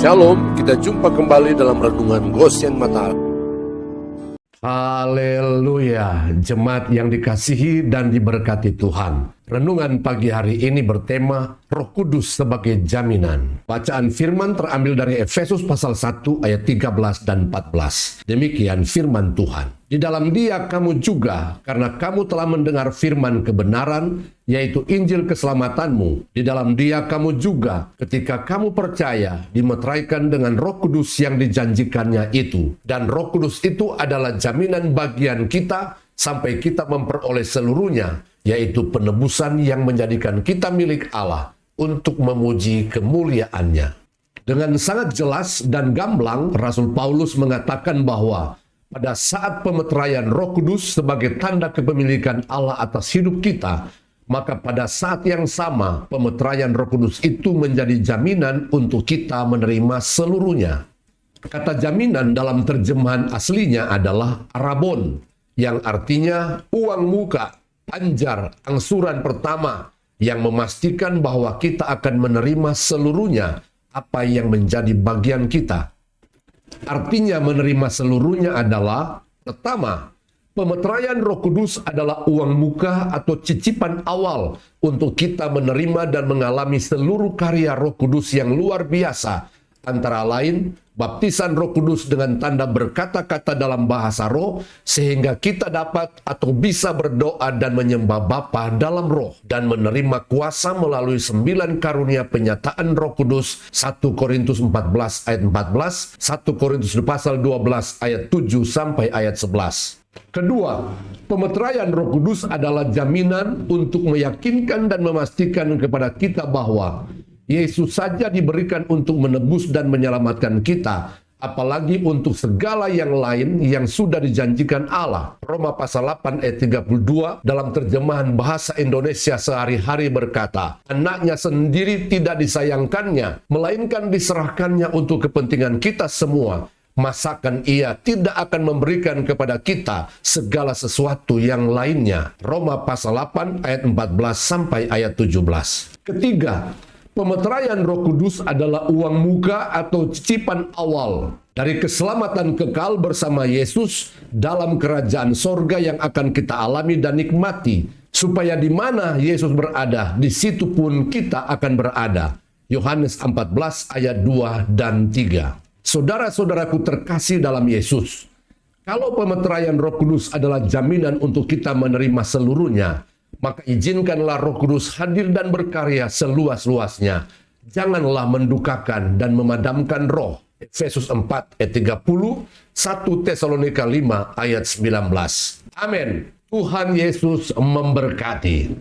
Shalom, kita jumpa kembali dalam Renungan Gosyen Matahari. Haleluya, jemaat yang dikasihi dan diberkati Tuhan. Renungan pagi hari ini bertema Roh Kudus sebagai jaminan. Bacaan firman terambil dari Efesus pasal 1 ayat 13 dan 14. Demikian firman Tuhan. Di dalam Dia kamu juga, karena kamu telah mendengar firman kebenaran, yaitu Injil keselamatanmu. Di dalam Dia kamu juga, ketika kamu percaya, dimeteraikan dengan Roh Kudus yang dijanjikannya itu. Dan Roh Kudus itu adalah jaminan bagian kita sampai kita memperoleh seluruhnya, yaitu penebusan yang menjadikan kita milik Allah untuk memuji kemuliaannya. Dengan sangat jelas dan gamblang, Rasul Paulus mengatakan bahwa pada saat pemeteraian Roh Kudus sebagai tanda kepemilikan Allah atas hidup kita, maka pada saat yang sama pemeteraian Roh Kudus itu menjadi jaminan untuk kita menerima seluruhnya. Kata jaminan dalam terjemahan aslinya adalah arabon, yang artinya uang muka, panjar, angsuran pertama, yang memastikan bahwa kita akan menerima seluruhnya apa yang menjadi bagian kita. Artinya menerima seluruhnya adalah, pertama, pemeteraian Roh Kudus adalah uang muka atau cicipan awal untuk kita menerima dan mengalami seluruh karya Roh Kudus yang luar biasa, antara lain baptisan Roh Kudus dengan tanda berkata-kata dalam bahasa roh, sehingga kita dapat atau bisa berdoa dan menyembah Bapa dalam roh, dan menerima kuasa melalui 9 karunia penyataan Roh Kudus, 1 Korintus 14 ayat 14, 1 Korintus pasal 12 ayat 7 sampai ayat 11. Kedua, pemeteraian Roh Kudus adalah jaminan untuk meyakinkan dan memastikan kepada kita bahwa Yesus saja diberikan untuk menebus dan menyelamatkan kita, apalagi untuk segala yang lain yang sudah dijanjikan Allah. Roma pasal 8 ayat 32 dalam terjemahan bahasa Indonesia sehari-hari berkata, anaknya sendiri tidak disayangkannya, melainkan diserahkannya untuk kepentingan kita semua. Masakan ia tidak akan memberikan kepada kita segala sesuatu yang lainnya. Roma pasal 8 ayat 14 sampai ayat 17. Ketiga, pemeteraian Roh Kudus adalah uang muka atau cicipan awal dari keselamatan kekal bersama Yesus dalam kerajaan sorga yang akan kita alami dan nikmati, supaya di mana Yesus berada, di situ pun kita akan berada. Yohanes 14 ayat 2 dan 3. Saudara-saudaraku terkasih dalam Yesus, kalau pemeteraian Roh Kudus adalah jaminan untuk kita menerima seluruhnya, maka izinkanlah Roh Kudus hadir dan berkarya seluas-luasnya. Janganlah mendukakan dan memadamkan roh. Efesus 4 ayat 30, 1 Tesalonika 5 ayat 19. Amin. Tuhan Yesus memberkati.